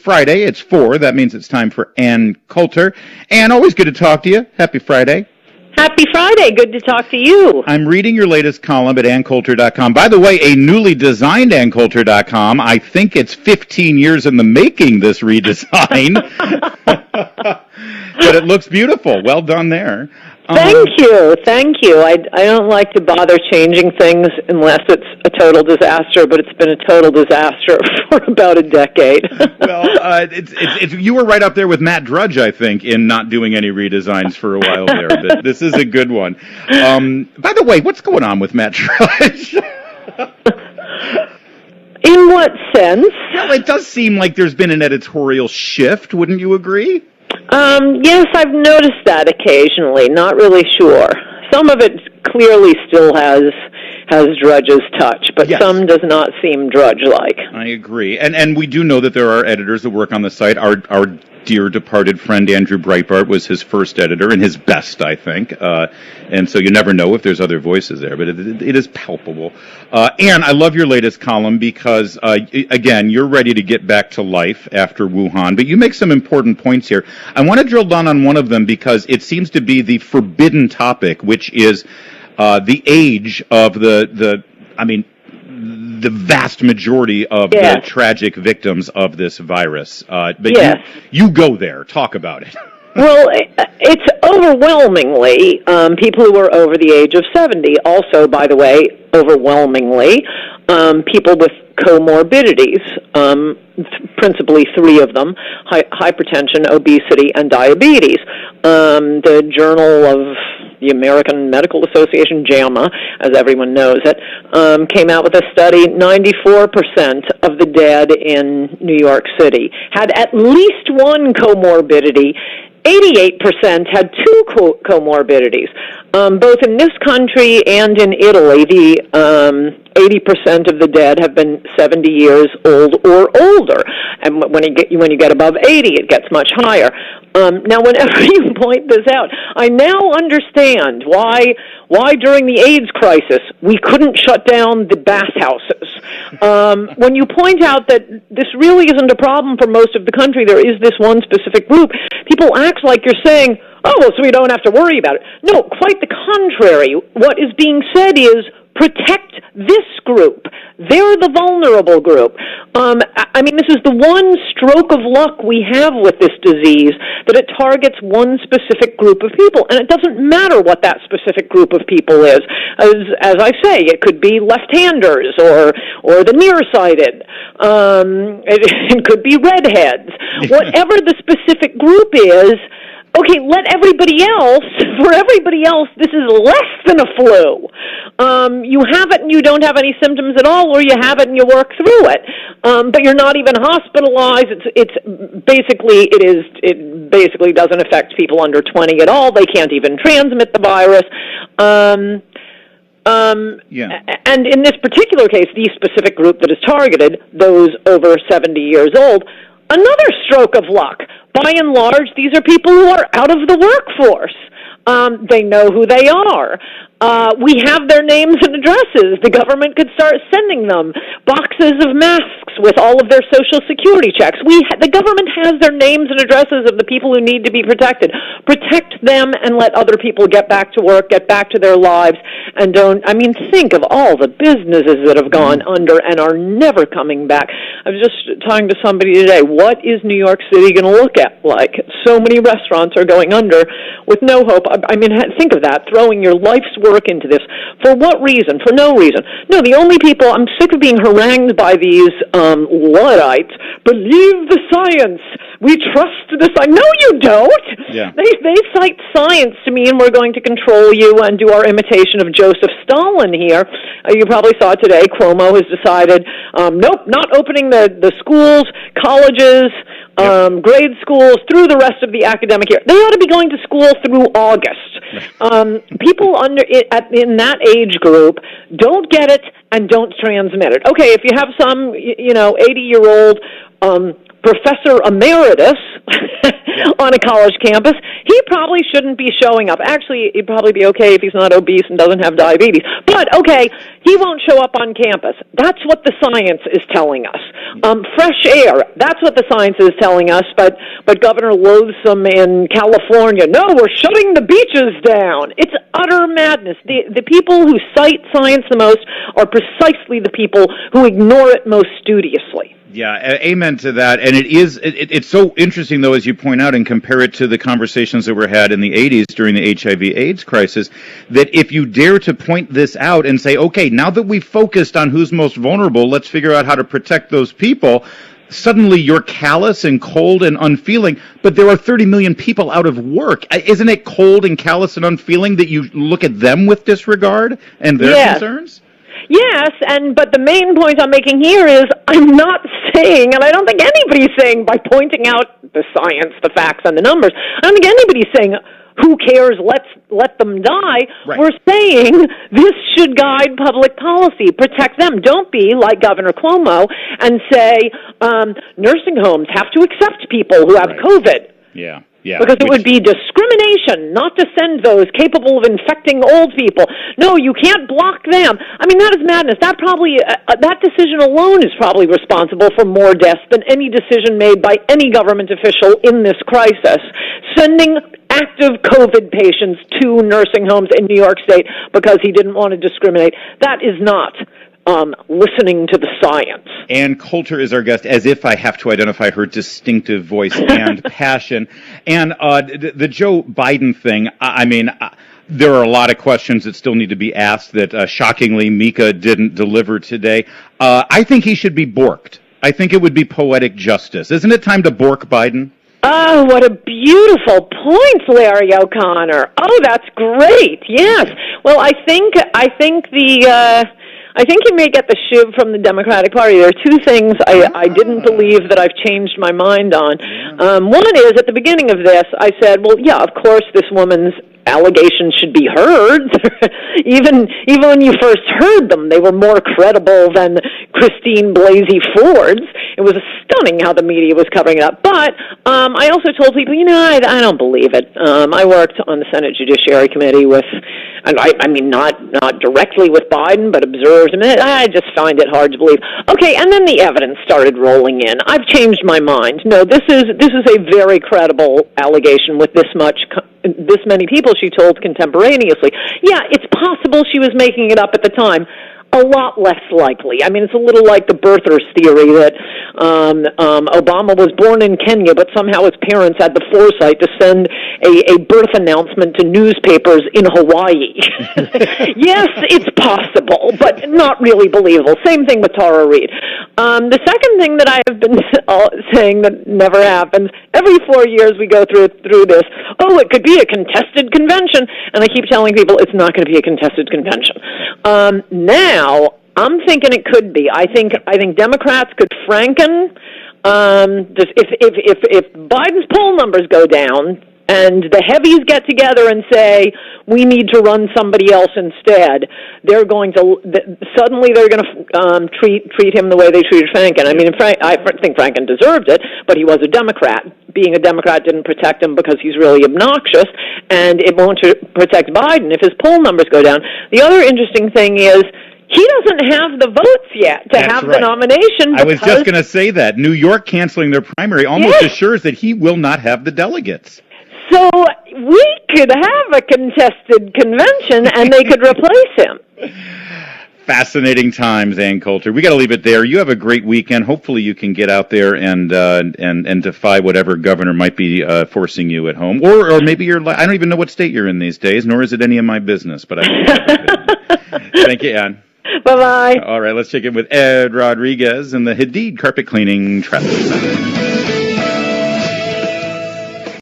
Friday. It's 4. That means it's time for Ann Coulter. Ann, always good to talk to you. Happy Friday. Happy Friday. Good to talk to you. I'm reading your latest column at AnnCoulter.com. By the way, a newly designed AnnCoulter.com. I think it's 15 years in the making, this redesign. But it looks beautiful. Well done there. Thank you. I don't like to bother changing things unless it's a total disaster, but it's been a total disaster for about a decade. Well, it's you were right up there with Matt Drudge, I think, in not doing any redesigns for a while there. But this is a good one. By the way, what's going on with Matt Drudge? In what sense? Well, it does seem like there's been an editorial shift. Wouldn't you agree? Yes, I've noticed that occasionally. Not really sure. Some of it clearly still has Drudge's touch, but yes. Some does not seem Drudge-like. I agree. And we do know that there are editors that work on the site. Our dear departed friend Andrew Breitbart was his first editor and his best, I think. And so you never know if there's other voices there, but it is palpable. Ann, I love your latest column because, again, you're ready to get back to life after Wuhan, but you make some important points here. I want to drill down on one of them because it seems to be the forbidden topic, which is the age of the vast majority of the tragic victims of this virus. But yes. you go there. Talk about it. Well, it's overwhelmingly people who are over the age of 70. Also, by the way, overwhelmingly, people with comorbidities, principally 3 of them, hypertension, obesity, and diabetes. The Journal of the American Medical Association, JAMA, as everyone knows it, came out with a study. 94% of the dead in New York City had at least one comorbidity. 88% had 2 comorbidities. Both in this country and in Italy, the 80% of the dead have been 70 years old or older. And when you get above 80, it gets much higher. Now, whenever you point this out, I now understand why during the AIDS crisis we couldn't shut down the bathhouses. When you point out that this really isn't a problem for most of the country, there is this one specific group, people act like you're saying, oh, well, so we don't have to worry about it. No, quite the contrary. What is being said is, protect this group. They're the vulnerable group. This is the one stroke of luck we have with this disease, that it targets one specific group of people. And it doesn't matter what that specific group of people is. As I say, it could be left-handers or the nearsighted. It could be redheads. Whatever the specific group is, okay, for everybody else, this is less than a flu. You have it and you don't have any symptoms at all, or you have it and you work through it. But you're not even hospitalized. It basically doesn't affect people under 20 at all. They can't even transmit the virus. And in this particular case, the specific group that is targeted, those over 70 years old, another stroke of luck. By and large, these are people who are out of the workforce. They know who they are. We have their names and addresses. The government could start sending them boxes of masks with all of their Social Security checks. The government has their names and addresses of the people who need to be protected. Protect them and let other people get back to work, get back to their lives, and think of all the businesses that have gone under and are never coming back. I was just talking to somebody today. What is New York City going to look at like? So many restaurants are going under with no hope. Think of that, throwing your life's work into this. For what reason? For no reason. No, the only people, I'm sick of being harangued by these Luddites. Believe the science. We trust the science. No, you don't. Yeah. They cite science to me, and we're going to control you and do our imitation of Joseph Stalin here. You probably saw today, Cuomo has decided, nope, not opening the schools, colleges, grade schools through the rest of the academic year. They ought to be going to school through August. People in that age group don't get it and don't transmit it. Okay, if you have some, 80-year-old professor emeritus on a college campus, he probably shouldn't be showing up. Actually, he'd probably be okay if he's not obese and doesn't have diabetes. But, okay, he won't show up on campus. That's what the science is telling us. Fresh air, that's what the science is telling us, but Governor Loathsome in California, no, we're shutting the beaches down. It's utter madness. The people who cite science the most are precisely the people who ignore it most studiously. Yeah, amen to that. And it's so interesting, though, as you point out, and compare it to the conversations that were had in the 80s during the HIV/AIDS crisis, that if you dare to point this out and say, okay, now that we've focused on who's most vulnerable, let's figure out how to protect those people, suddenly you're callous and cold and unfeeling, but there are 30 million people out of work. Isn't it cold and callous and unfeeling that you look at them with disregard and their concerns? Yes, but the main point I'm making here is I'm not saying, and I don't think anybody's saying by pointing out the science, the facts, and the numbers, I don't think anybody's saying, who cares, let them die. Right. We're saying this should guide public policy, protect them. Don't be like Governor Cuomo and say nursing homes have to accept people who have COVID. Yeah. Because it would be discrimination not to send those capable of infecting old people. No, you can't block them. I mean, that is madness. That decision alone is probably responsible for more deaths than any decision made by any government official in this crisis. Sending active COVID patients to nursing homes in New York State because he didn't want to discriminate, that is not listening to the science. Ann Coulter is our guest, as if I have to identify her distinctive voice and passion. And the Joe Biden thing, there are a lot of questions that still need to be asked that, shockingly, Mika didn't deliver today. I think he should be borked. I think it would be poetic justice. Isn't it time to bork Biden? Oh, what a beautiful point, Larry O'Connor. Oh, that's great. Yes. Well, I think you may get the shiv from the Democratic Party. There are two things I didn't believe that I've changed my mind on. One is, at the beginning of this, I said, well, yeah, of course this woman's allegations should be heard. even when you first heard them, they were more credible than Christine Blasey Ford's. It was stunning how the media was covering it up. But I also told people, I don't believe it. I worked on the Senate Judiciary Committee with, and I mean not directly with Biden, but observed him. I just find it hard to believe. Okay, and then the evidence started rolling in. I've changed my mind. No, this is a very credible allegation with this many people she told contemporaneously. Yeah, it's possible she was making it up at the time. A lot less likely. I mean, it's a little like the birthers theory that Obama was born in Kenya, but somehow his parents had the foresight to send a birth announcement to newspapers in Hawaii. Yes, it's possible, but not really believable. Same thing with Tara Reade. The second thing that I have been saying that never happens, every 4 years we go through this, it could be a contested convention, and I keep telling people it's not going to be a contested convention. Now, I'm thinking it could be. I think Democrats could franken. If Biden's poll numbers go down and the heavies get together and say we need to run somebody else instead, they're going to treat him the way they treated Franken. I mean, I think Franken deserved it, but he was a Democrat. Being a Democrat didn't protect him because he's really obnoxious, and it won't protect Biden if his poll numbers go down. The other interesting thing is, he doesn't have the votes yet to have the nomination. I was just going to say that. New York canceling their primary almost assures that he will not have the delegates. So we could have a contested convention and they could replace him. Fascinating times, Ann Coulter. We got to leave it there. You have a great weekend. Hopefully you can get out there and defy whatever governor might be forcing you at home. Or maybe I don't even know what state you're in these days, nor is it any of my business. But Thank you, Ann. Bye-bye. All right, let's check in with Ed Rodriguez in the Hadid Carpet Cleaning Traffic Center.